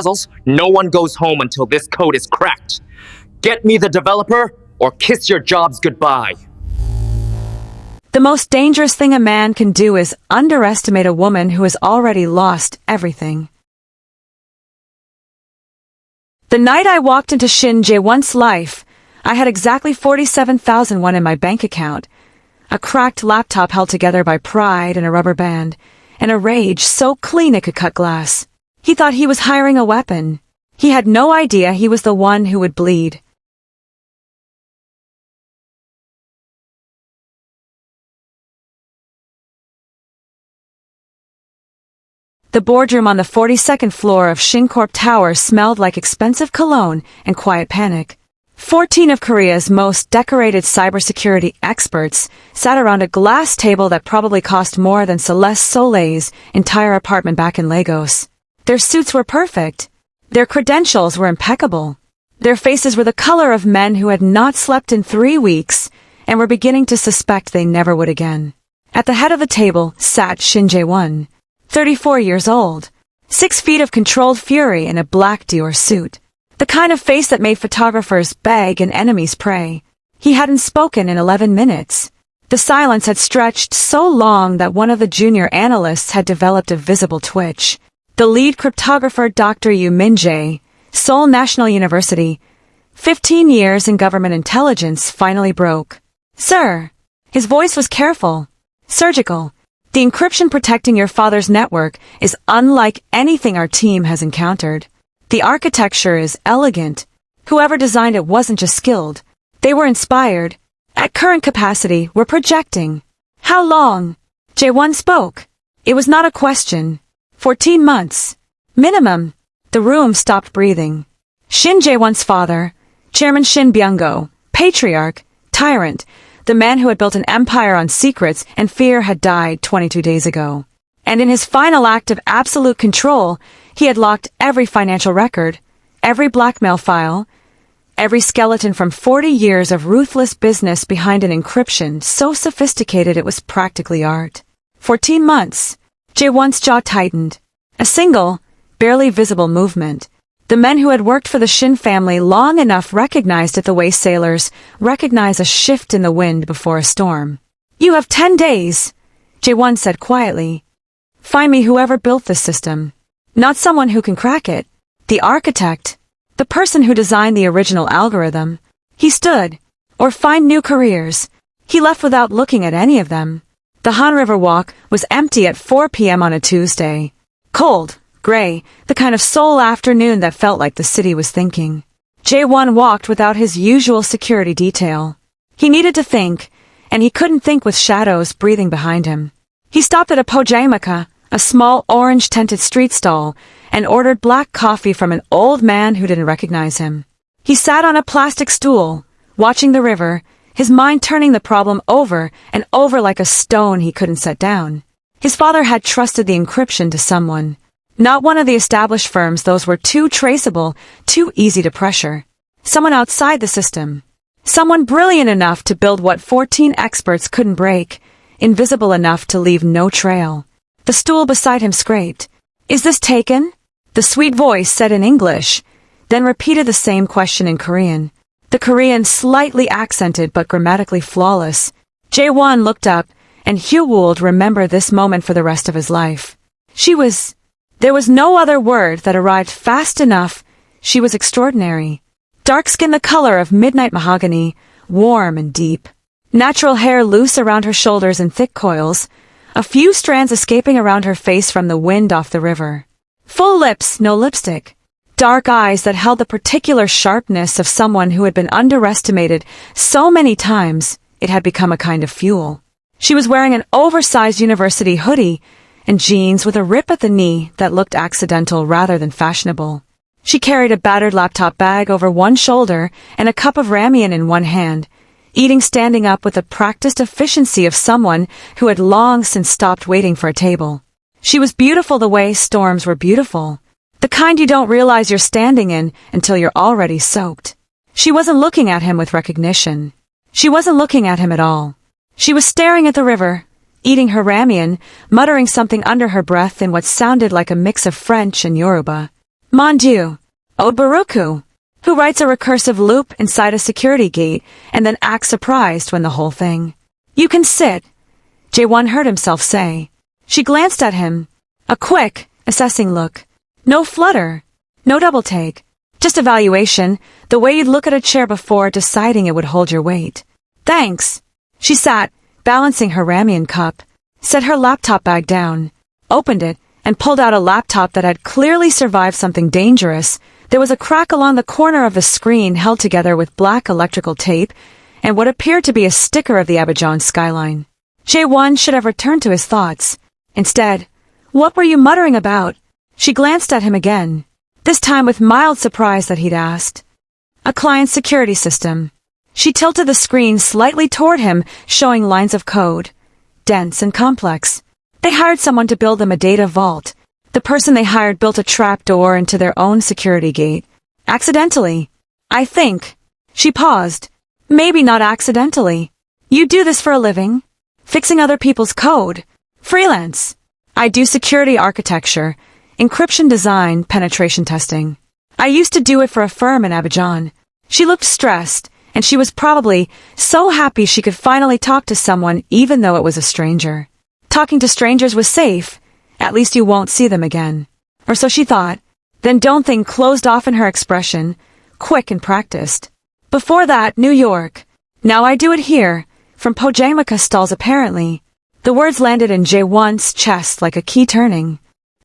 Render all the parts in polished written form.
puzzles, no one goes home until this code is cracked. Get me the developer, or kiss your jobs goodbye. The most dangerous thing a man can do is underestimate a woman who has already lost everything. The night I walked into Shin Jaewon's life, I had exactly 47,000 won in my bank account, a cracked laptop held together by pride and a rubber band, and a rage so clean it could cut glass. He thought he was hiring a weapon. He had no idea he was the one who would bleed. The boardroom on the 42nd floor of Shincorp Tower smelled like expensive cologne and quiet panic. 14 of Korea's most decorated cybersecurity experts sat around a glass table that probably cost more than Céleste Soleil's entire apartment back in Lagos. Their suits were perfect. Their credentials were impeccable. Their faces were the color of men who had not slept in 3 weeks and were beginning to suspect they never would again. At the head of the table sat Shin Jaewon, 34 years old, 6 feet of controlled fury in a black Dior suit. The kind of face that made photographers beg and enemies pray. He hadn't spoken in 11 minutes. The silence had stretched so long that one of the junior analysts had developed a visible twitch. The lead cryptographer Dr. Yu Min-jae, Seoul National University, 15 years in government intelligence, finally broke. Sir. His voice was careful, surgical. The encryption protecting your father's network is unlike anything our team has encountered. The architecture is elegant. Whoever designed it wasn't just skilled. They were inspired. At current capacity, we're projecting. How long? Jaewon spoke. It was not a question. 14 months. Minimum. The room stopped breathing. Shin Jaewon's father, Chairman Shin Byung-go, patriarch, tyrant, the man who had built an empire on secrets and fear, had died 22 days ago. And in his final act of absolute control, he had locked every financial record, every blackmail file, every skeleton from 40 years of ruthless business behind an encryption so sophisticated it was practically art. 14 months. Jaewon's jaw tightened. A single, barely visible movement. The men who had worked for the Shin family long enough recognized it the way sailors recognize a shift in the wind before a storm. You have 10 days, Jaewon said quietly. Find me whoever built this system. Not someone who can crack it. The architect. The person who designed the original algorithm. He stood. Or find new careers. He left without looking at any of them. The Han River Walk was empty at 4 p.m. on a Tuesday. Cold, gray, the kind of Seoul afternoon that felt like the city was thinking. Jaewon walked without his usual security detail. He needed to think, and he couldn't think with shadows breathing behind him. He stopped at a pojamaka, a small orange-tinted street stall, and ordered black coffee from an old man who didn't recognize him. He sat on a plastic stool, watching the river, his mind turning the problem over and over like a stone he couldn't set down. His father had trusted the encryption to someone. Not one of the established firms. Those were too traceable, too easy to pressure. Someone outside the system. Someone brilliant enough to build what 14 experts couldn't break, invisible enough to leave no trail. The stool beside him scraped. Is this taken? The sweet voice said in English, then repeated the same question in Korean. The Korean slightly accented but grammatically flawless. Jaewon looked up, and Hugh would remember this moment for the rest of his life. There was no other word that arrived fast enough. She was extraordinary. Dark skin the color of midnight mahogany, warm and deep. Natural hair loose around her shoulders in thick coils, a few strands escaping around her face from the wind off the river. Full lips, no lipstick. Dark eyes that held the particular sharpness of someone who had been underestimated so many times it had become a kind of fuel. She was wearing an oversized university hoodie and jeans with a rip at the knee that looked accidental rather than fashionable. She carried a battered laptop bag over one shoulder and a cup of ramen in one hand, eating standing up with the practiced efficiency of someone who had long since stopped waiting for a table. She was beautiful the way storms were beautiful. The kind you don't realize you're standing in until you're already soaked. She wasn't looking at him with recognition. She wasn't looking at him at all. She was staring at the river, eating her ramen, muttering something under her breath in what sounded like a mix of French and Yoruba. Mon Dieu. Obaruku. Who writes a recursive loop inside a security gate and then acts surprised when the whole thing. You can sit, Jaewon heard himself say. She glanced at him. A quick, assessing look. No flutter. No double take. Just evaluation, the way you'd look at a chair before deciding it would hold your weight. Thanks. She sat, balancing her ramen cup, set her laptop bag down, opened it, and pulled out a laptop that had clearly survived something dangerous. There was a crack along the corner of the screen held together with black electrical tape and what appeared to be a sticker of the Abidjan skyline. Jaewon should have returned to his thoughts. Instead, what were you muttering about? She glanced at him again, this time with mild surprise that he'd asked. A client security system. She tilted the screen slightly toward him, showing lines of code. Dense and complex. They hired someone to build them a data vault. The person they hired built a trap door into their own security gate. Accidentally. I think. She paused. Maybe not accidentally. You do this for a living? Fixing other people's code. Freelance. I do security architecture, encryption design, penetration testing. I used to do it for a firm in Abidjan. She looked stressed, and she was probably so happy she could finally talk to someone even though it was a stranger. Talking to strangers was safe. At least you won't see them again. Or so she thought. Then don't think closed off in her expression, quick and practiced. Before that, New York. Now I do it here, from Pojamaka stalls apparently. The words landed in Jaewon's chest like a key turning.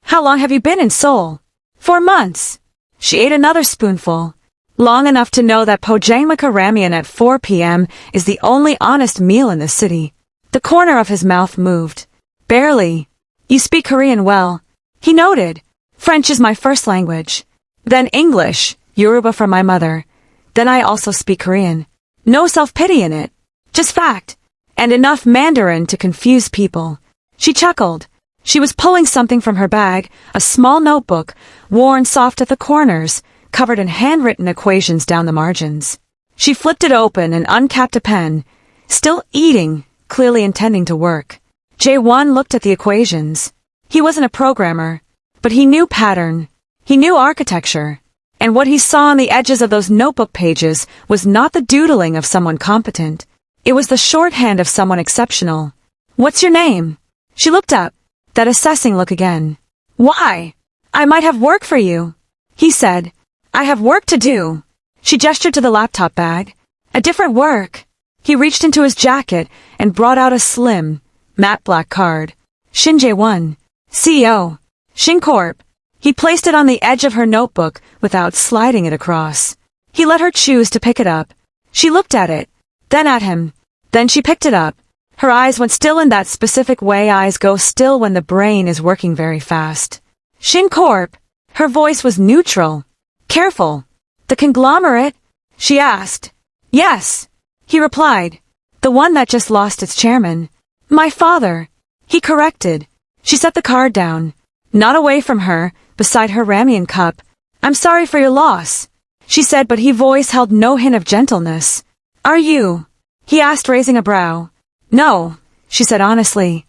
How long have you been in Seoul? 4 months. She ate another spoonful. Long enough to know that Pojamaka ramen at 4 p.m. is the only honest meal in the city. The corner of his mouth moved. Barely. You speak Korean well. He noted. French is my first language. Then English, Yoruba from my mother. Then I also speak Korean. No self-pity in it. Just fact. And enough Mandarin to confuse people. She chuckled. She was pulling something from her bag, a small notebook, worn soft at the corners, covered in handwritten equations down the margins. She flipped it open and uncapped a pen, still eating, clearly intending to work. Jaewon looked at the equations. He wasn't a programmer, but he knew pattern. He knew architecture. And what he saw on the edges of those notebook pages was not the doodling of someone competent. It was the shorthand of someone exceptional. What's your name? She looked up, that assessing look again. Why? I might have work for you. He said, I have work to do. She gestured to the laptop bag. A different work. He reached into his jacket and brought out a slim, matte black card. Shin Jaewon, CEO, Shin Corp. He placed it on the edge of her notebook without sliding it across. He let her choose to pick it up. She looked at it, then at him. Then she picked it up. Her eyes went still in that specific way eyes go still when the brain is working very fast. Shin Corp. Her voice was neutral. Careful. The conglomerate? She asked. Yes. He replied. The one that just lost its chairman. My father. He corrected. She set the card down. Not away from her, beside her ramen cup. I'm sorry for your loss, she said, but his voice held no hint of gentleness. Are you? He asked, raising a brow. No, she said honestly.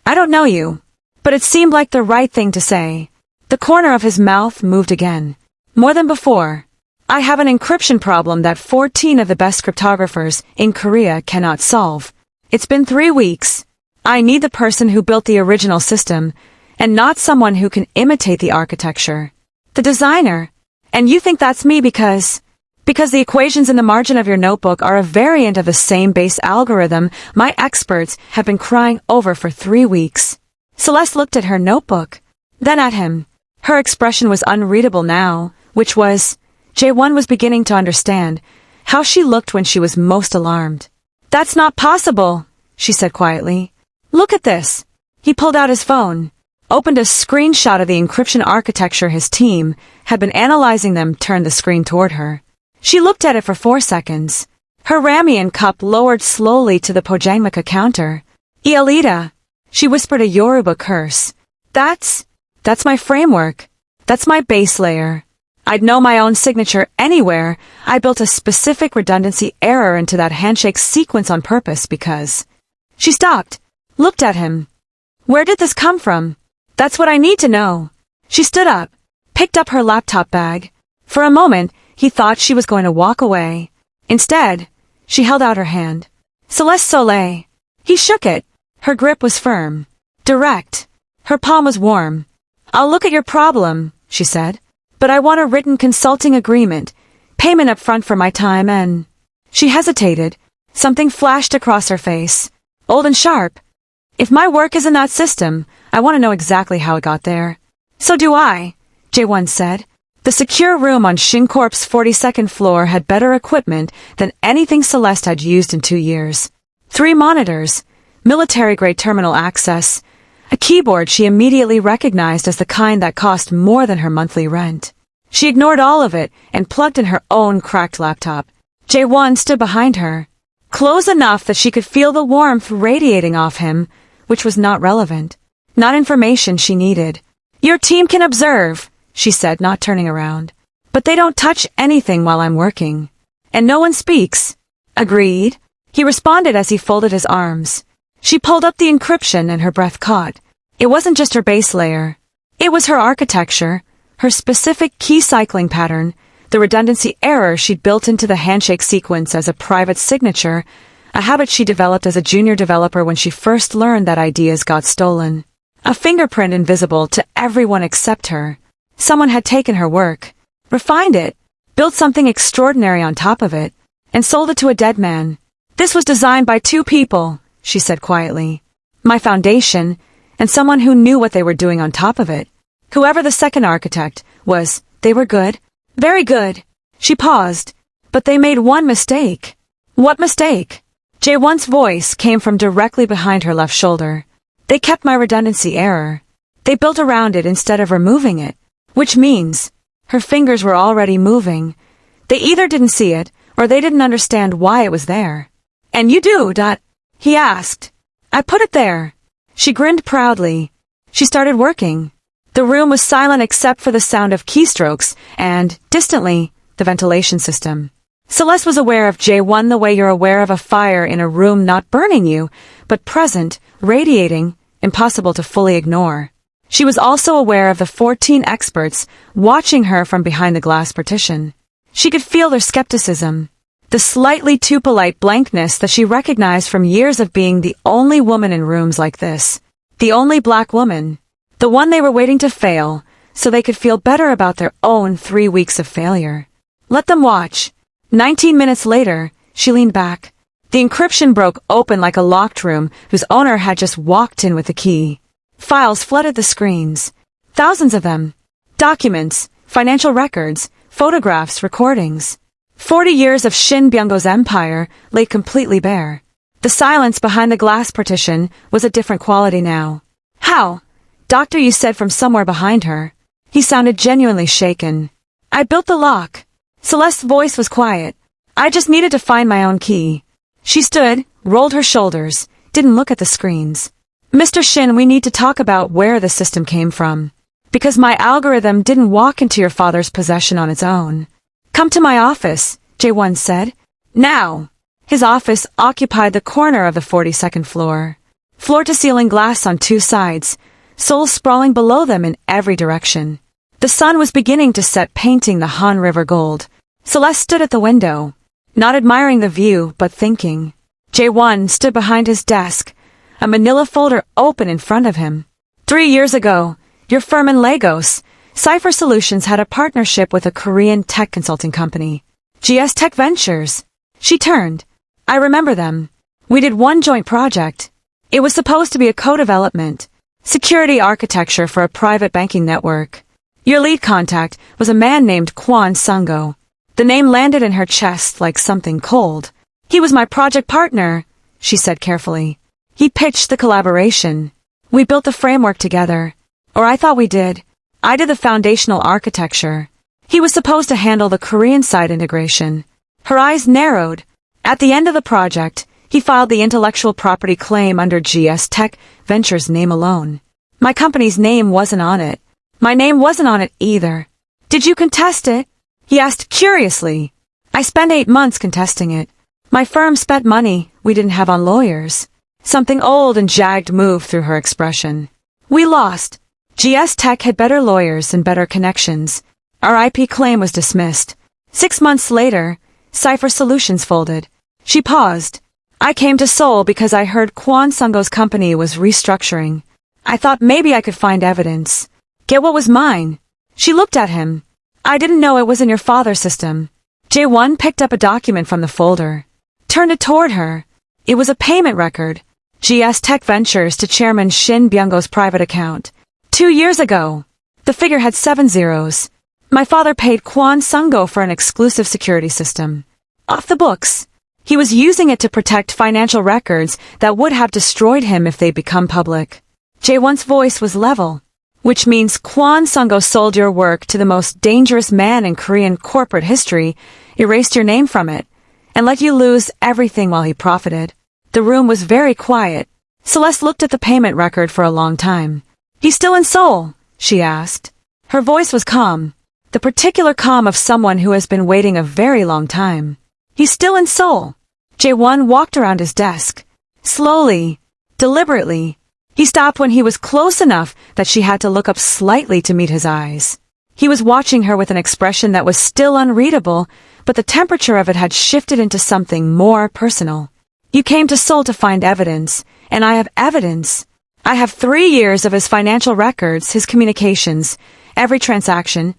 I don't know you. But it seemed like the right thing to say. The corner of his mouth moved again. More than before. I have an encryption problem that 14 of the best cryptographers in Korea cannot solve. It's been 3 weeks. I need the person who built the original system, and not someone who can imitate the architecture. The designer. And you think that's me because the equations in the margin of your notebook are a variant of the same base algorithm my experts have been crying over for 3 weeks. Celeste looked at her notebook, then at him. Her expression was unreadable now, which was, Jaewon was beginning to understand how she looked when she was most alarmed. That's not possible, she said quietly. Look at this. He pulled out his phone, opened a screenshot of the encryption architecture his team had been analyzing, them turned the screen toward her. She looked at it for 4 seconds. Her ramen cup lowered slowly to the Pojamaka counter. Ialita, she whispered a Yoruba curse. That's my framework. That's my base layer. I'd know my own signature anywhere. I built a specific redundancy error into that handshake sequence on purpose because... She stopped, looked at him. Where did this come from? That's what I need to know. She stood up, picked up her laptop bag. For a moment, he thought she was going to walk away. Instead, she held out her hand. Céleste Soleil. He shook it. Her grip was firm. Direct. Her palm was warm. I'll look at your problem, she said. But I want a written consulting agreement, payment up front for my time and... She hesitated. Something flashed across her face. Old and sharp. If my work is in that system, I want to know exactly how it got there. So do I, Jaewon said. The secure room on Shin Corp's 42nd floor had better equipment than anything Celeste had used in 2 years. 3 monitors, military-grade terminal access, a keyboard she immediately recognized as the kind that cost more than her monthly rent. She ignored all of it and plugged in her own cracked laptop. Jaewon stood behind her, close enough that she could feel the warmth radiating off him, which was not relevant, not information she needed. Your team can observe, she said, not turning around. But they don't touch anything while I'm working. And no one speaks. Agreed? He responded as he folded his arms. She pulled up the encryption and her breath caught. It wasn't just her base layer. It was her architecture, her specific key cycling pattern, the redundancy error she'd built into the handshake sequence as a private signature, a habit she developed as a junior developer when she first learned that ideas got stolen. A fingerprint invisible to everyone except her. Someone had taken her work, refined it, built something extraordinary on top of it, and sold it to a dead man. This was designed by 2 people, she said quietly. My foundation, and someone who knew what they were doing on top of it. Whoever the second architect was, they were good. Very good. She paused, but they made one mistake. What mistake? Jaewon's voice came from directly behind her left shoulder. They kept my redundancy error. They built around it instead of removing it, which means her fingers were already moving. They either didn't see it, or they didn't understand why it was there. And you do, he asked. I put it there. She grinned proudly. She started working. The room was silent except for the sound of keystrokes and, distantly, the ventilation system. Celeste was aware of Jaewon the way you're aware of a fire in a room not burning you, but present, radiating, impossible to fully ignore. She was also aware of the 14 experts watching her from behind the glass partition. She could feel their skepticism, the slightly too polite blankness that she recognized from years of being the only woman in rooms like this. The only black woman. The one they were waiting to fail, so they could feel better about their own 3 weeks of failure. Let them watch. 19 minutes later, she leaned back. The encryption broke open like a locked room whose owner had just walked in with the key. Files flooded the screens. Thousands of them. Documents, financial records, photographs, recordings. 40 years of Shin Byung-go's empire lay completely bare. The silence behind the glass partition was a different quality now. How? Doctor, you said from somewhere behind her. He sounded genuinely shaken. I built the lock. Celeste's voice was quiet. I just needed to find my own key. She stood, rolled her shoulders, didn't look at the screens. Mr. Shin, we need to talk about where the system came from. Because my algorithm didn't walk into your father's possession on its own. Come to my office, Jaewon said. Now. His office occupied the corner of the 42nd floor. Floor-to-ceiling glass on 2 sides, Seoul sprawling below them in every direction. The sun was beginning to set, painting the Han River gold. Celeste stood at the window, not admiring the view, but thinking. Jaewon stood behind his desk, a manila folder open in front of him. 3 years ago, your firm in Lagos, Cypher Solutions, had a partnership with a Korean tech consulting company. GS Tech Ventures. She turned. I remember them. We did one joint project. It was supposed to be a co-development. Security architecture for a private banking network. Your lead contact was a man named Kwon Sungo. The name landed in her chest like something cold. He was my project partner, she said carefully. He pitched the collaboration. We built the framework together. Or I thought we did. I did the foundational architecture. He was supposed to handle the Korean side integration. Her eyes narrowed. At the end of the project, he filed the intellectual property claim under GS Tech Ventures' name alone. My company's name wasn't on it. My name wasn't on it either. Did you contest it? He asked curiously. I spent 8 months contesting it. My firm spent money we didn't have on lawyers. Something old and jagged moved through her expression. We lost. GS Tech had better lawyers and better connections. Our IP claim was dismissed. 6 months later, Cypher Solutions folded. She paused. I came to Seoul because I heard Kwon Sung-go's company was restructuring. I thought maybe I could find evidence. Get what was mine. She looked at him. I didn't know it was in your father's system. Jaewon picked up a document from the folder. Turned it toward her. It was a payment record. GS Tech Ventures to Chairman Shin Jaewon's private account. 2 years ago. The figure had 7 zeros. My father paid Kwon Sung-go for an exclusive security system. Off the books. He was using it to protect financial records that would have destroyed him if they'd become public. Jaewon's voice was level. Which means Kwon Sung-go sold your work to the most dangerous man in Korean corporate history, erased your name from it, and let you lose everything while he profited. The room was very quiet. Celeste looked at the payment record for a long time. He's still in Seoul? She asked. Her voice was calm. The particular calm of someone who has been waiting a very long time. He's still in Seoul. Jaewon walked around his desk. Slowly, deliberately. He stopped when he was close enough that she had to look up slightly to meet his eyes. He was watching her with an expression that was still unreadable, but the temperature of it had shifted into something more personal. You came to Seoul to find evidence, and I have evidence. I have 3 years of his financial records, his communications, every transaction,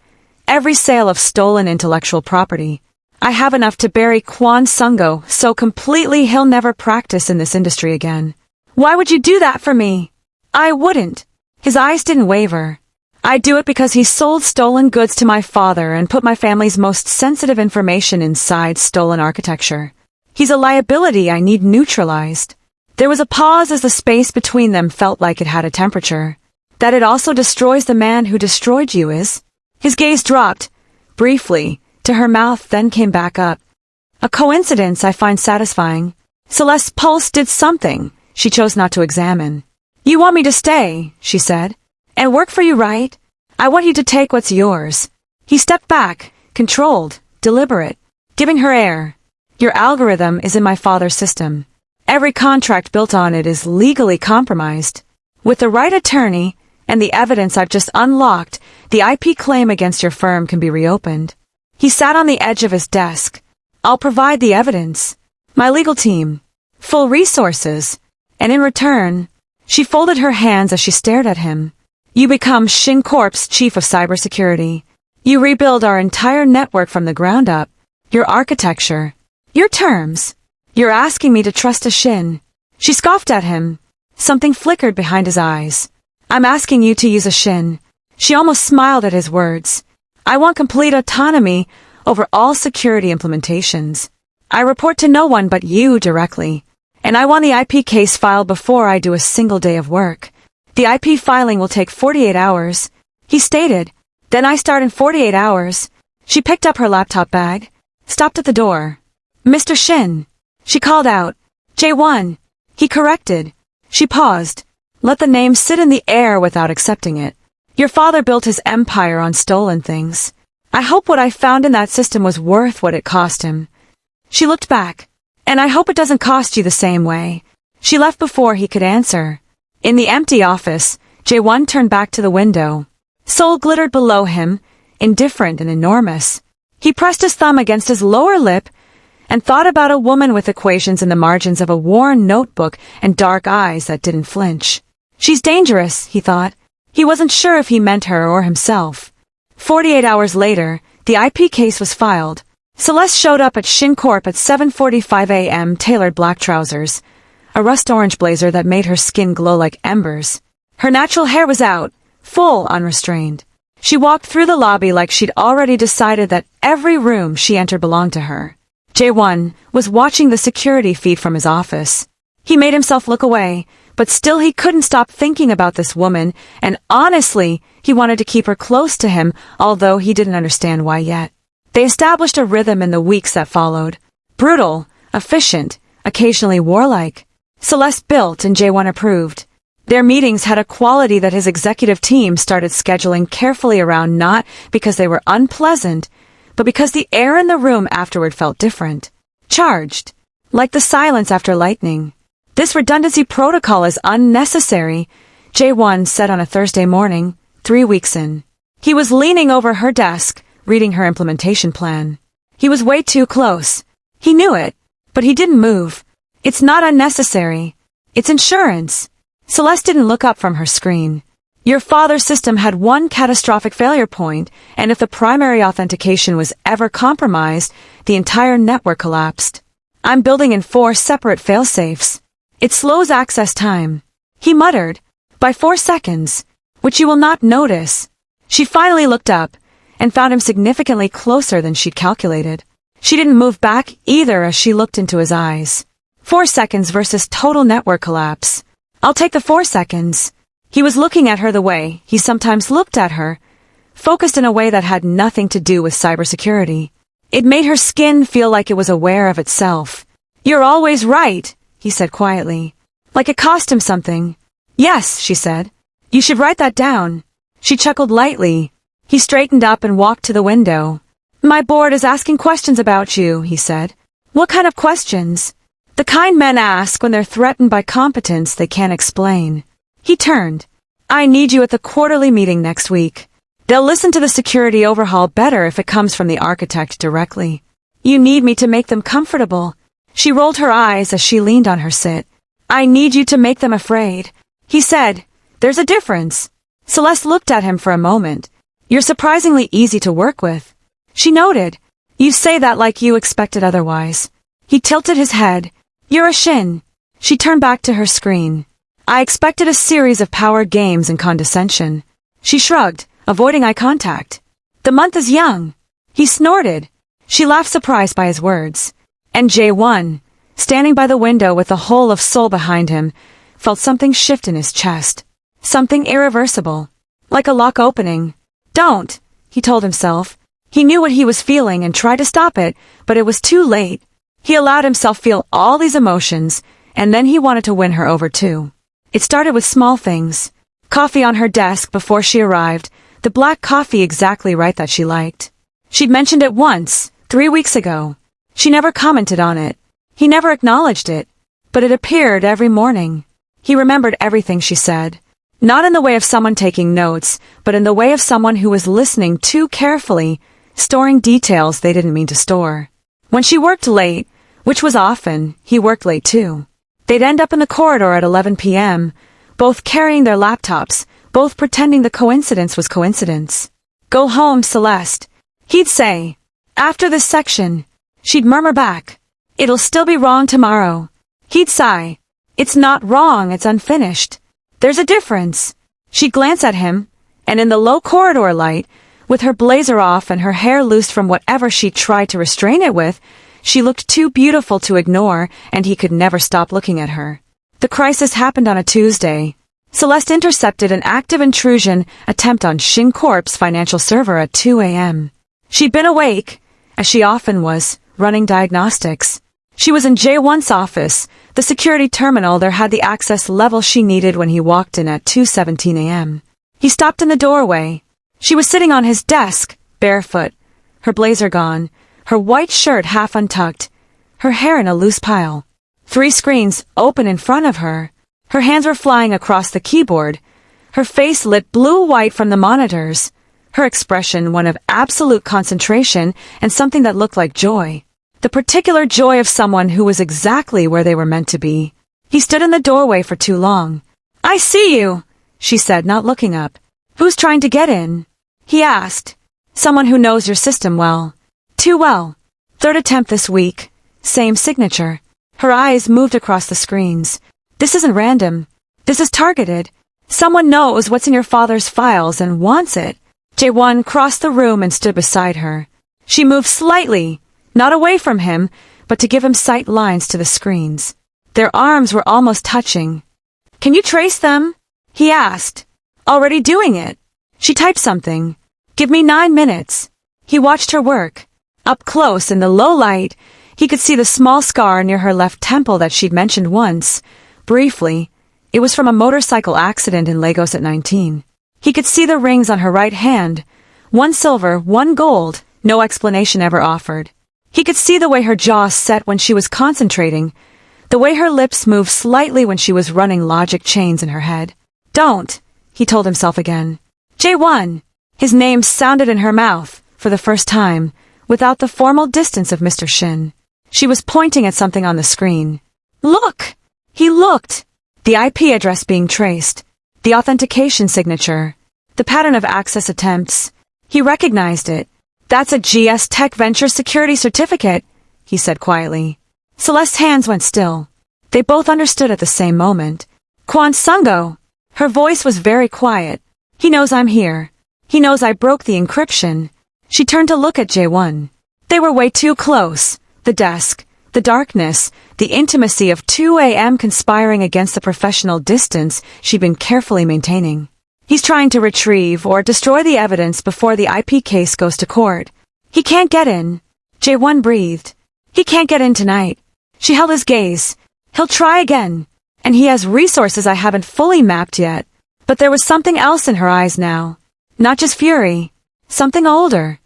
every sale of stolen intellectual property. I have enough to bury Kwon Sung-go so completely he'll never practice in this industry again. Why would you do that for me? I wouldn't. His eyes didn't waver. I'd do it because he sold stolen goods to my father and put my family's most sensitive information inside stolen architecture. He's a liability I need neutralized. There was a pause as the space between them felt like it had a temperature. That it also destroys the man who destroyed you is? His gaze dropped, briefly, to her mouth, then came back up. A coincidence I find satisfying. Celeste's pulse did something she chose not to examine. You want me to stay, she said, and work for you, right? I want you to take what's yours. He stepped back, controlled, deliberate, giving her air. Your algorithm is in my father's system. Every contract built on it is legally compromised. With the right attorney and the evidence I've just unlocked, the IP claim against your firm can be reopened. He sat on the edge of his desk. I'll provide the evidence. My legal team. Full resources. And in return, she folded her hands as she stared at him. You become Shin Corp's chief of cybersecurity. You rebuild our entire network from the ground up. Your architecture. Your terms. You're asking me to trust a Shin. She scoffed at him. Something flickered behind his eyes. I'm asking you to use a Shin. She almost smiled at his words. I want complete autonomy over all security implementations. I report to no one but you directly. And I want the IP case filed before I do a single day of work. The IP filing will take 48 hours. He stated. Then I start in 48 hours. She picked up her laptop bag. Stopped at the door. Mr. Shin. She called out. Jaewon. He corrected. She paused. Let the name sit in the air without accepting it. Your father built his empire on stolen things. I hope what I found in that system was worth what it cost him. She looked back. And I hope it doesn't cost you the same way. She left before he could answer. In the empty office, Jaewon turned back to the window. Seoul glittered below him, indifferent and enormous. He pressed his thumb against his lower lip and thought about a woman with equations in the margins of a worn notebook and dark eyes that didn't flinch. She's dangerous, he thought. He wasn't sure if he meant her or himself. 48 hours later, the IP case was filed. Celeste showed up at Shin Corp at 7:45 a.m. tailored black trousers, a rust-orange blazer that made her skin glow like embers. Her natural hair was out, full, unrestrained. She walked through the lobby like she'd already decided that every room she entered belonged to her. Jaewon was watching the security feed from his office. He made himself look away, but still he couldn't stop thinking about this woman, and honestly, he wanted to keep her close to him, although he didn't understand why yet. They established a rhythm in the weeks that followed. Brutal, efficient, occasionally warlike. Celeste built and Jaewon approved. Their meetings had a quality that his executive team started scheduling carefully around, not because they were unpleasant, but because the air in the room afterward felt different. Charged. Like the silence after lightning. This redundancy protocol is unnecessary, Jaewon said on a Thursday morning, 3 weeks in. He was leaning over her desk, reading her implementation plan. He was way too close. He knew it, but he didn't move. It's not unnecessary. It's insurance. Celeste didn't look up from her screen. Your father's system had one catastrophic failure point, and if the primary authentication was ever compromised, the entire network collapsed. I'm building in 4 separate failsafes. It slows access time. He muttered, by 4 seconds, which you will not notice. She finally looked up and found him significantly closer than she'd calculated. She didn't move back either as she looked into his eyes. 4 seconds versus total network collapse. I'll take the 4 seconds. He was looking at her the way he sometimes looked at her, focused in a way that had nothing to do with cybersecurity. It made her skin feel like it was aware of itself. You're always right, he said quietly. Like it cost him something. Yes, she said. You should write that down. She chuckled lightly. He straightened up and walked to the window. My board is asking questions about you, he said. What kind of questions? The kind men ask when they're threatened by competence they can't explain. He turned. I need you at the quarterly meeting next week. They'll listen to the security overhaul better if it comes from the architect directly. You need me to make them comfortable. She rolled her eyes as she leaned on her sit. I need you to make them afraid. He said, there's a difference. Celeste looked at him for a moment. You're surprisingly easy to work with. She noted. You say that like you expected otherwise. He tilted his head. You're a Shin. She turned back to her screen. I expected a series of power games and condescension. She shrugged, avoiding eye contact. The month is young. He snorted. She laughed surprised by his words. And Jaewon, standing by the window with the whole of Seoul behind him, felt something shift in his chest. Something irreversible. Like a lock opening. Don't, he told himself. He knew what he was feeling and tried to stop it, but it was too late. He allowed himself feel all these emotions, and then he wanted to win her over too. It started with small things. Coffee on her desk before she arrived, the black coffee exactly right that she liked. She'd mentioned it once, 3 weeks ago. She never commented on it. He never acknowledged it, but it appeared every morning. He remembered everything she said. Not in the way of someone taking notes, but in the way of someone who was listening too carefully, storing details they didn't mean to store. When she worked late, which was often, he worked late too. They'd end up in the corridor at 11 p.m., both carrying their laptops, both pretending the coincidence was coincidence. Go home, Celeste, he'd say. After this section, she'd murmur back. It'll still be wrong tomorrow. He'd sigh. It's not wrong, it's unfinished. There's a difference. She'd glance at him, and in the low corridor light, with her blazer off and her hair loosed from whatever she tried to restrain it with, she looked too beautiful to ignore, and he could never stop looking at her. The crisis happened on a Tuesday. Celeste intercepted an active intrusion attempt on Shin Corp's financial server at 2 a.m. She'd been awake, as she often was, running diagnostics. She was in Jaewon's office, the security terminal there had the access level she needed when he walked in at 2:17 a.m. He stopped in the doorway. She was sitting on his desk, barefoot, her blazer gone, her white shirt half untucked, her hair in a loose pile. 3 screens open in front of her. Her hands were flying across the keyboard, her face lit blue-white from the monitors, her expression one of absolute concentration and something that looked like joy. The particular joy of someone who was exactly where they were meant to be. He stood in the doorway for too long. I see you, she said, not looking up. Who's trying to get in? He asked. Someone who knows your system well. Too well. 3rd attempt this week. Same signature. Her eyes moved across the screens. This isn't random. This is targeted. Someone knows what's in your father's files and wants it. Jaewon crossed the room and stood beside her. She moved slightly, not away from him, but to give him sight lines to the screens. Their arms were almost touching. Can you trace them? He asked. Already doing it. She typed something. Give me 9 minutes. He watched her work. Up close in the low light, he could see the small scar near her left temple that she'd mentioned once. Briefly, it was from a motorcycle accident in Lagos at 19. He could see the rings on her right hand. 1 silver, 1 gold, no explanation ever offered. He could see the way her jaw set when she was concentrating, the way her lips moved slightly when she was running logic chains in her head. Don't, he told himself again. Jaewon. His name sounded in her mouth, for the first time, without the formal distance of Mr. Shin. She was pointing at something on the screen. Look! He looked! The IP address being traced, the authentication signature, the pattern of access attempts. He recognized it. That's a GS Tech Venture Security Certificate, he said quietly. Celeste's hands went still. They both understood at the same moment. Kwon Sung-go! Her voice was very quiet. He knows I'm here. He knows I broke the encryption. She turned to look at Jaewon. They were way too close. The desk, the darkness, the intimacy of 2 a.m. conspiring against the professional distance she'd been carefully maintaining. He's trying to retrieve or destroy the evidence before the IP case goes to court. He can't get in. Jaewon breathed. He can't get in tonight. She held his gaze. He'll try again. And he has resources I haven't fully mapped yet. But there was something else in her eyes now. Not just fury. Something older.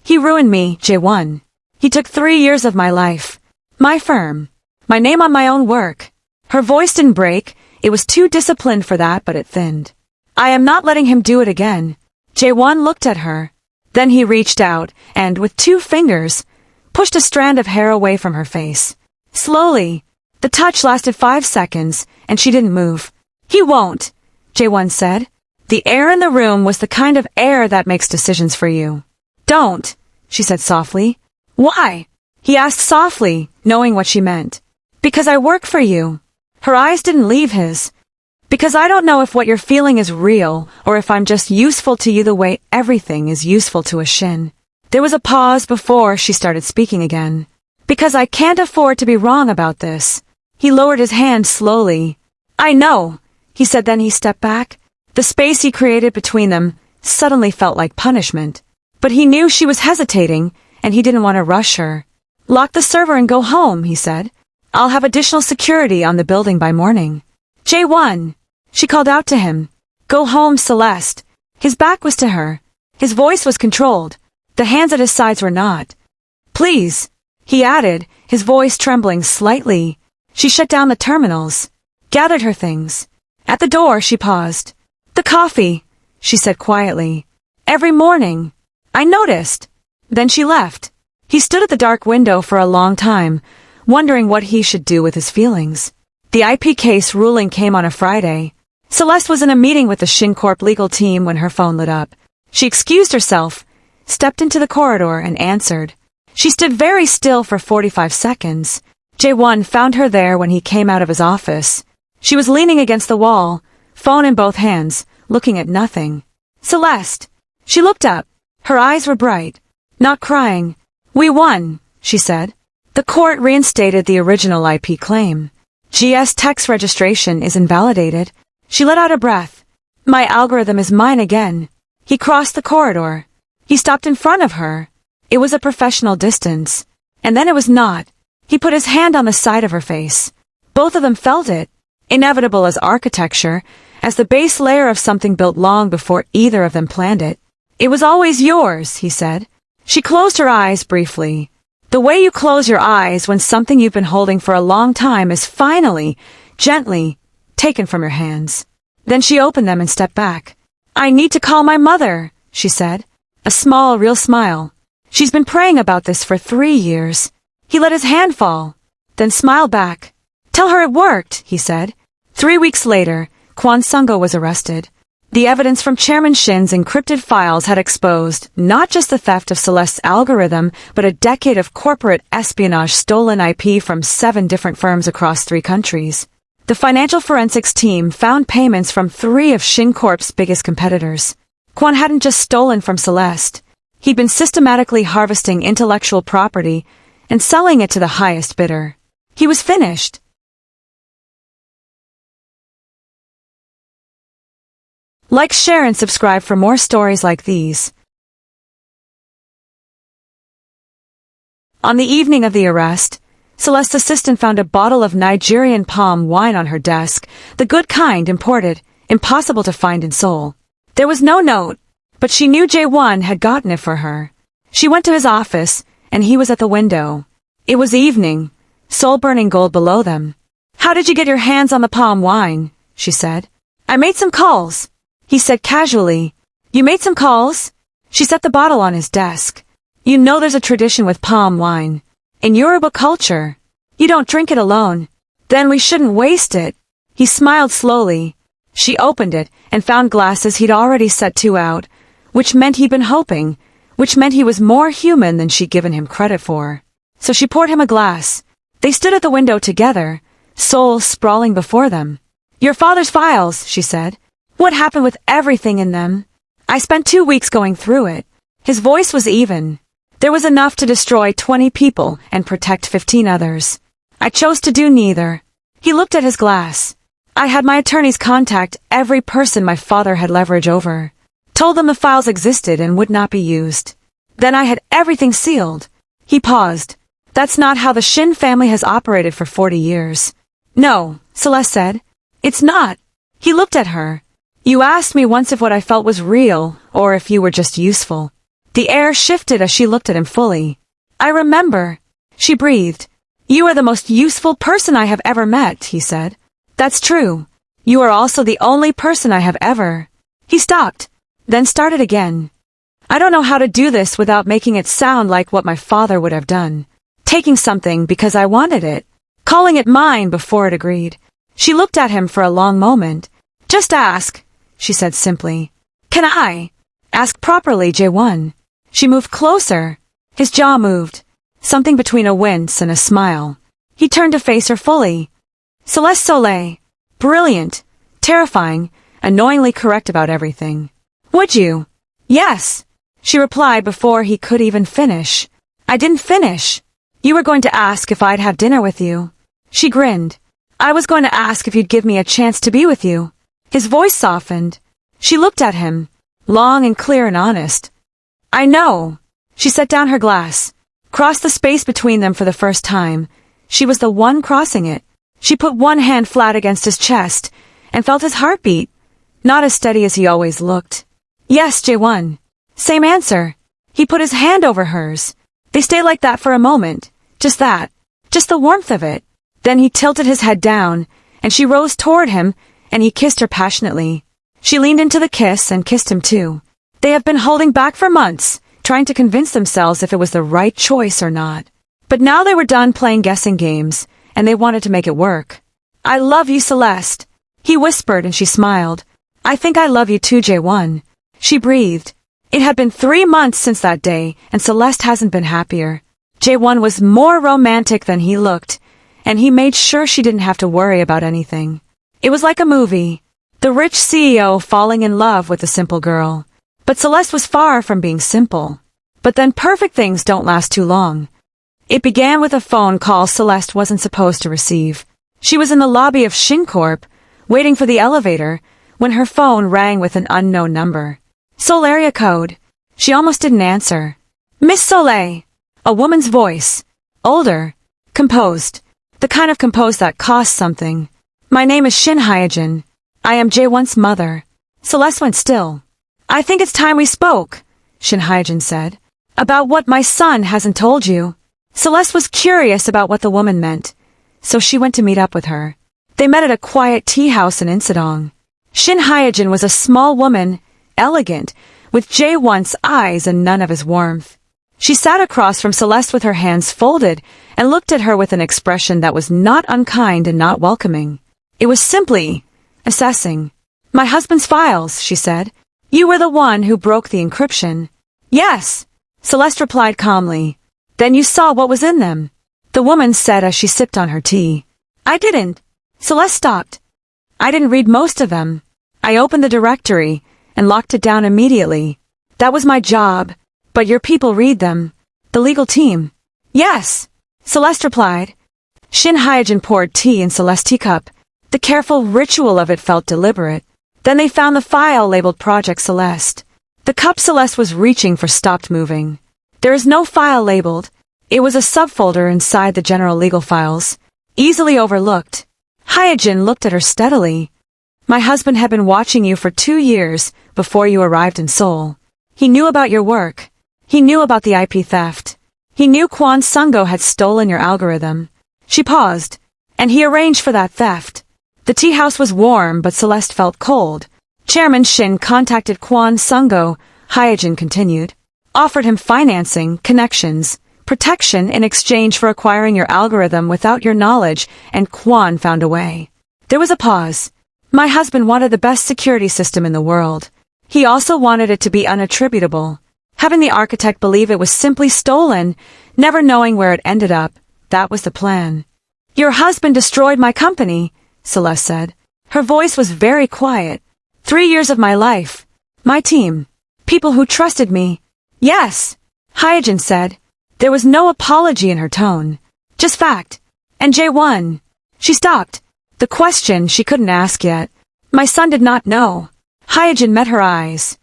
He ruined me, Jaewon. He took 3 years of my life. My firm. My name on my own work. Her voice didn't break. It was too disciplined for that, but it thinned. I am not letting him do it again. Jaewon looked at her. Then he reached out and, with 2 fingers, pushed a strand of hair away from her face. Slowly. The touch lasted 5 seconds, and she didn't move. He won't, Jaewon said. The air in the room was the kind of air that makes decisions for you. Don't, she said softly. Why? He asked softly, knowing what she meant. Because I work for you. Her eyes didn't leave his. Because I don't know if what you're feeling is real, or if I'm just useful to you the way everything is useful to a Shin. There was a pause before she started speaking again. Because I can't afford to be wrong about this. He lowered his hand slowly. I know, he said. Then he stepped back. The space he created between them suddenly felt like punishment. But he knew she was hesitating, and he didn't want to rush her. Lock the server and go home, he said. I'll have additional security on the building by morning. Jaewon, she called out to him. Go home, Celeste. His back was to her. His voice was controlled. The hands at his sides were not. Please, he added, his voice trembling slightly. She shut down the terminals, gathered her things. At the door, she paused. The coffee, she said quietly. Every morning. I noticed. Then she left. He stood at the dark window for a long time, wondering what he should do with his feelings. The IP case ruling came on a Friday. Celeste was in a meeting with the Shin Corp legal team when her phone lit up. She excused herself, stepped into the corridor, and answered. She stood very still for 45 seconds. Jaewon found her there when he came out of his office. She was leaning against the wall, phone in both hands, looking at nothing. Celeste. She looked up. Her eyes were bright. Not crying. We won, she said. The court reinstated the original IP claim. GS Tech's registration is invalidated. She let out a breath. My algorithm is mine again. He crossed the corridor. He stopped in front of her. It was a professional distance. And then it was not. He put his hand on the side of her face. Both of them felt it. Inevitable as architecture, as the base layer of something built long before either of them planned it. It was always yours, he said. She closed her eyes briefly. The way you close your eyes when something you've been holding for a long time is finally, gently, taken from your hands. Then she opened them and stepped back. I need to call my mother, she said. A small, real smile. She's been praying about this for 3 years. He let his hand fall, then smiled back. Tell her it worked, he said. 3 weeks later, Kwon Sung-go was arrested. The evidence from Chairman Shin's encrypted files had exposed not just the theft of Celeste's algorithm, but a decade of corporate espionage, stolen IP from 7 different firms across 3 countries. The financial forensics team found payments from 3 of Shin Corp's biggest competitors. Kwon hadn't just stolen from Celeste. He'd been systematically harvesting intellectual property and selling it to the highest bidder. He was finished. Like, share, and subscribe for more stories like these. On the evening of the arrest, Celeste's assistant found a bottle of Nigerian palm wine on her desk, the good kind, imported, impossible to find in Seoul. There was no note, but she knew Jaewon had gotten it for her. She went to his office, and he was at the window. It was evening, Seoul burning gold below them. How did you get your hands on the palm wine? She said. I made some calls, he said casually. You made some calls? She set the bottle on his desk. You know there's a tradition with palm wine. In Yoruba culture, you don't drink it alone. Then we shouldn't waste it. He smiled slowly. She opened it and found glasses he'd already set two out, which meant he'd been hoping, which meant he was more human than she'd given him credit for. So she poured him a glass. They stood at the window together, Seoul sprawling before them. Your father's files, she said. What happened with everything in them? I spent 2 weeks going through it. His voice was even. There was enough to destroy 20 people and protect 15 others. I chose to do neither. He looked at his glass. I had my attorneys contact every person my father had leverage over. Told them the files existed and would not be used. Then I had everything sealed. He paused. That's not how the Shin family has operated for 40 years. No, Celeste said. It's not. He looked at her. You asked me once if what I felt was real, or if you were just useful. The air shifted as she looked at him fully. I remember. She breathed. You are the most useful person I have ever met, he said. That's true. You are also the only person I have ever. He stopped, then started again. I don't know how to do this without making it sound like what my father would have done. Taking something because I wanted it. Calling it mine before it agreed. She looked at him for a long moment. Just ask, she said simply. Can I? Ask properly, Jaewon. She moved closer. His jaw moved. Something between a wince and a smile. He turned to face her fully. Céleste Soleil. Brilliant. Terrifying. Annoyingly correct about everything. Would you? Yes. She replied before he could even finish. I didn't finish. You were going to ask if I'd have dinner with you. She grinned. I was going to ask if you'd give me a chance to be with you. His voice softened. She looked at him, long and clear and honest. I know. She set down her glass, crossed the space between them for the first time. She was the one crossing it. She put one hand flat against his chest and felt his heartbeat, not as steady as he always looked. Yes, Jaewon. Same answer. He put his hand over hers. They stayed like that for a moment. Just that. Just the warmth of it. Then he tilted his head down, and she rose toward him, and he kissed her passionately. She leaned into the kiss and kissed him too. They have been holding back for months, trying to convince themselves if it was the right choice or not. But now they were done playing guessing games, and they wanted to make it work. I love you, Celeste. He whispered, and she smiled. I think I love you too, Jaewon. She breathed. It had been 3 months since that day, and Celeste hasn't been happier. Jaewon was more romantic than he looked, and he made sure she didn't have to worry about anything. It was like a movie. The rich CEO falling in love with the simple girl. But Celeste was far from being simple. But then perfect things don't last too long. It began with a phone call Celeste wasn't supposed to receive. She was in the lobby of Shin Corp, waiting for the elevator, when her phone rang with an unknown number. Seoul area code. She almost didn't answer. Miss Soleil. A woman's voice. Older. Composed. The kind of composed that costs something. My name is Shin Jaewon. I am Jaewon's mother. Celeste went still. I think it's time we spoke, Shin Jaewon said. About what my son hasn't told you. Celeste was curious about what the woman meant, so she went to meet up with her. They met at a quiet tea house in Insadong. Shin Jaewon was a small woman, elegant, with Jaewon's eyes and none of his warmth. She sat across from Celeste with her hands folded and looked at her with an expression that was not unkind and not welcoming. It was simply assessing. My husband's files, she said. You were the one who broke the encryption. Yes, Celeste replied calmly. Then you saw what was in them. The woman said as she sipped on her tea. I didn't. Celeste stopped. I didn't read most of them. I opened the directory and locked it down immediately. That was my job. But your people read them. The legal team. Yes, Celeste replied. Shin Jaewon poured tea in Celeste's teacup. The careful ritual of it felt deliberate. Then they found the file labeled Project Celeste. The cup Celeste was reaching for stopped moving. There is no file labeled. It was a subfolder inside the general legal files. Easily overlooked. Jaewon looked at her steadily. My husband had been watching you for 2 years before you arrived in Seoul. He knew about your work. He knew about the IP theft. He knew Kwon Sungo had stolen your algorithm. She paused, and he arranged for that theft. The tea house was warm, but Celeste felt cold. Chairman Shin contacted Kwon Sung-go, Hyojin continued. Offered him financing, connections, protection in exchange for acquiring your algorithm without your knowledge, and Kwon found a way. There was a pause. My husband wanted the best security system in the world. He also wanted it to be unattributable. Having the architect believe it was simply stolen, never knowing where it ended up, that was the plan. Your husband destroyed my company, Celeste said. Her voice was very quiet. 3 years of my life. My team. People who trusted me. Yes, Hyojin said. There was no apology in her tone. Just fact. And Jaewon. She stopped. The question she couldn't ask yet. My son did not know. Hyojin met her eyes.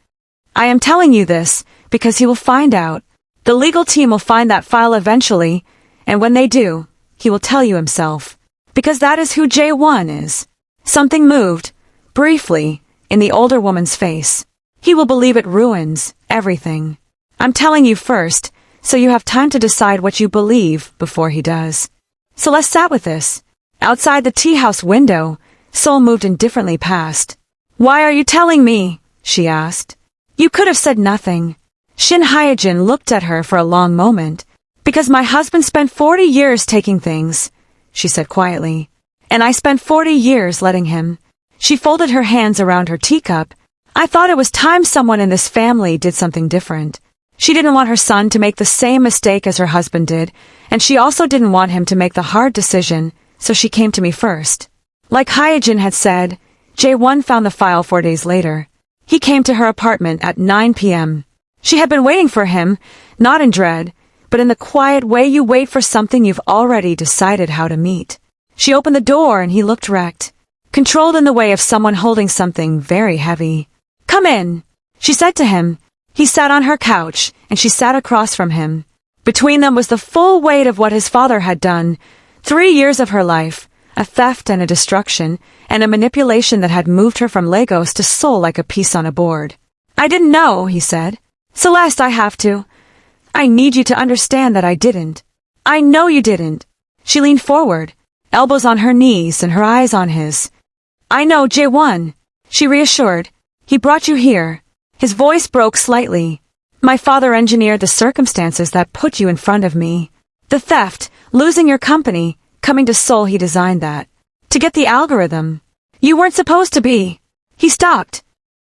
I am telling you this because he will find out. The legal team will find that file eventually, and when they do, he will tell you himself. Because that is who Jaewon is. Something moved, briefly, in the older woman's face. He will believe it ruins everything. I'm telling you first, so you have time to decide what you believe before he does. Celeste sat with this. Outside the tea house window, Seoul moved indifferently past. Why are you telling me? She asked. You could have said nothing. Shin Hyojin looked at her for a long moment. Because my husband spent 40 years taking things, she said quietly. And I spent 40 years letting him. She folded her hands around her teacup. I thought it was time someone in this family did something different. She didn't want her son to make the same mistake as her husband did, and she also didn't want him to make the hard decision, so she came to me first. Like Hyojin had said, Jaewon found the file 4 days later. He came to her apartment at 9 p.m. She had been waiting for him, not in dread, but in the quiet way you wait for something you've already decided how to meet. She opened the door and he looked wrecked, controlled in the way of someone holding something very heavy. Come in, she said to him. He sat on her couch, and she sat across from him. Between them was the full weight of what his father had done. 3 years of her life, a theft and a destruction, and a manipulation that had moved her from Lagos to Seoul like a piece on a board. I didn't know, he said. Celeste, I have to. I need you to understand that I didn't. I know you didn't. She leaned forward, elbows on her knees and her eyes on his. I know, Jaewon, she reassured. He brought you here. His voice broke slightly. My father engineered the circumstances that put you in front of me. The theft, losing your company, coming to Seoul, he designed that. To get the algorithm. You weren't supposed to be. He stopped.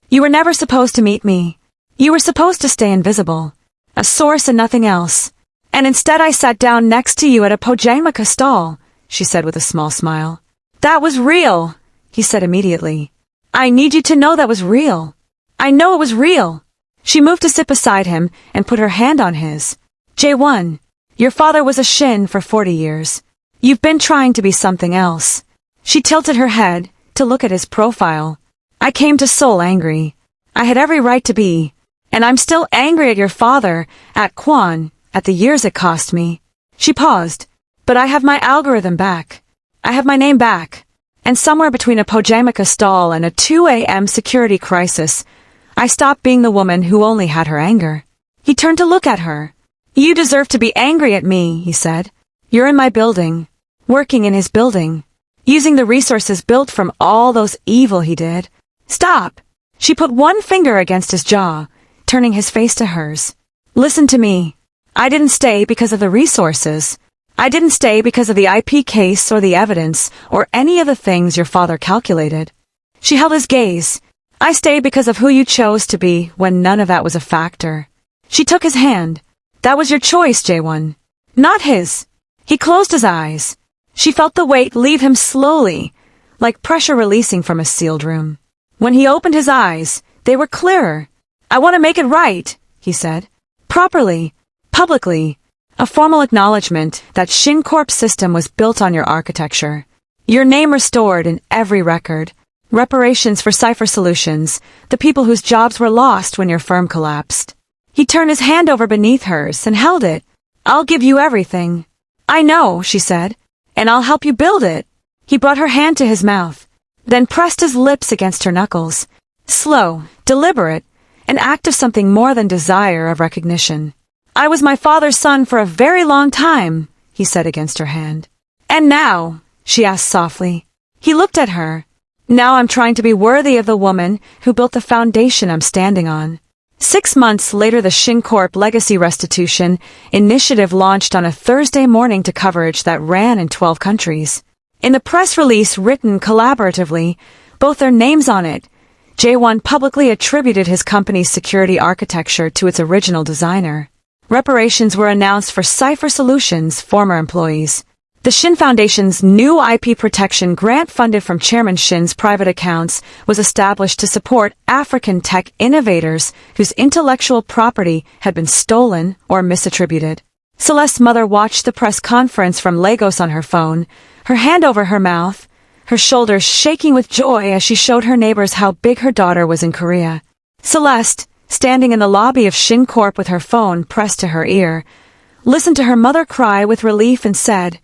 You were never supposed to meet me. You were supposed to stay invisible. A source and nothing else. And instead I sat down next to you at a pojamaka stall, she said with a small smile. That was real, he said immediately. I need you to know that was real. I know it was real. She moved to sit beside him and put her hand on his. Jaewon, your father was a Shin for 40 years. You've been trying to be something else. She tilted her head to look at his profile. I came to Seoul angry. I had every right to be. And I'm still angry at your father, at Kwon, at the years it cost me. She paused. But I have my algorithm back. I have my name back. And somewhere between a pojamaka stall and a 2 a.m. security crisis, I stopped being the woman who only had her anger. He turned to look at her. You deserve to be angry at me, he said. You're in my building, working in his building, using the resources built from all those evil he did. Stop! She put one finger against his jaw, turning his face to hers. Listen to me. I didn't stay because of the resources. I didn't stay because of the IP case or the evidence or any of the things your father calculated. She held his gaze. I stayed because of who you chose to be when none of that was a factor. She took his hand. That was your choice, Jaewon. Not his. He closed his eyes. She felt the weight leave him slowly, like pressure releasing from a sealed room. When he opened his eyes, they were clearer. I want to make it right, he said. Properly. Publicly. A formal acknowledgement that Shin Corp's system was built on your architecture. Your name restored in every record. Reparations for Cypher Solutions, the people whose jobs were lost when your firm collapsed. He turned his hand over beneath hers and held it. I'll give you everything. I know, she said, and I'll help you build it. He brought her hand to his mouth, then pressed his lips against her knuckles. Slow, deliberate, an act of something more than desire of recognition. I was my father's son for a very long time, he said against her hand. And now, she asked softly. He looked at her. Now I'm trying to be worthy of the woman who built the foundation I'm standing on. 6 months later, the Shin Corp Legacy Restitution Initiative launched on a Thursday morning to coverage that ran in 12 countries. In the press release written collaboratively, both their names on it, Jaewon publicly attributed his company's security architecture to its original designer. Reparations were announced for Cypher Solutions' former employees. The Shin Foundation's new IP protection grant funded from Chairman Shin's private accounts was established to support African tech innovators whose intellectual property had been stolen or misattributed. Celeste's mother watched the press conference from Lagos on her phone, her hand over her mouth, her shoulders shaking with joy as she showed her neighbors how big her daughter was in Korea. Celeste, standing in the lobby of Shin Corp with her phone pressed to her ear, listened to her mother cry with relief and said,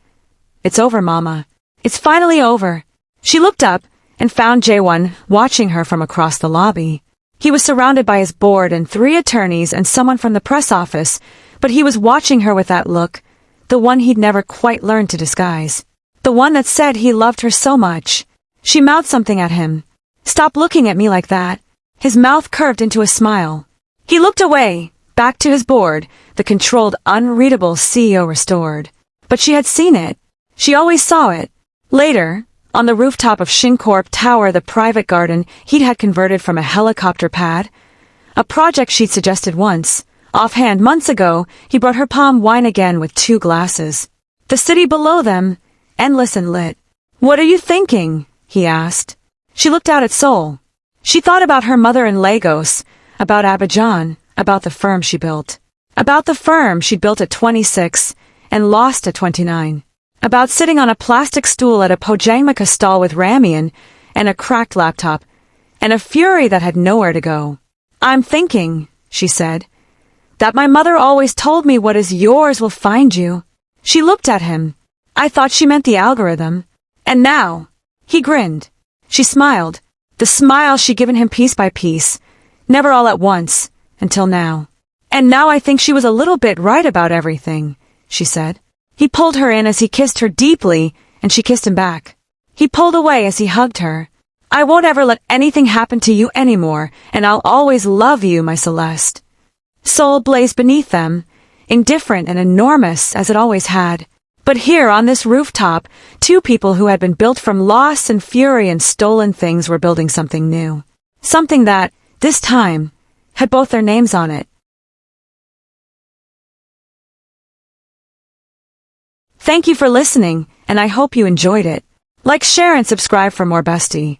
"It's over, Mama. It's finally over." She looked up and found Jaewon watching her from across the lobby. He was surrounded by his board and 3 attorneys and someone from the press office, but he was watching her with that look, the one he'd never quite learned to disguise. The one that said he loved her so much. She mouthed something at him. "Stop looking at me like that." His mouth curved into a smile. He looked away, back to his board, the controlled, unreadable CEO restored. But she had seen it. She always saw it. Later, on the rooftop of Shin Corp Tower, the private garden he'd had converted from a helicopter pad, a project she'd suggested once. Offhand, months ago, he brought her palm wine again with 2 glasses. The city below them, endless and lit. "What are you thinking?" he asked. She looked out at Seoul. She thought about her mother in Lagos, about Abidjan, about the firm she built. About the firm she'd built at 26 and lost at 29. About sitting on a plastic stool at a Pojangmaka stall with ramen and a cracked laptop, and a fury that had nowhere to go. "I'm thinking," she said, "that my mother always told me what is yours will find you." She looked at him. I thought she meant the algorithm. And now, he grinned. She smiled. The smile she'd given him piece by piece, never all at once, until now. "And now I think she was a little bit right about everything," she said. He pulled her in as he kissed her deeply, and she kissed him back. He pulled away as he hugged her. "I won't ever let anything happen to you anymore, and I'll always love you, my Celeste." Seoul blazed beneath them, indifferent and enormous as it always had. But here on this rooftop, 2 people who had been built from loss and fury and stolen things were building something new. Something that, this time, had both their names on it. Thank you for listening, and I hope you enjoyed it. Like, share, and subscribe for more Bestie.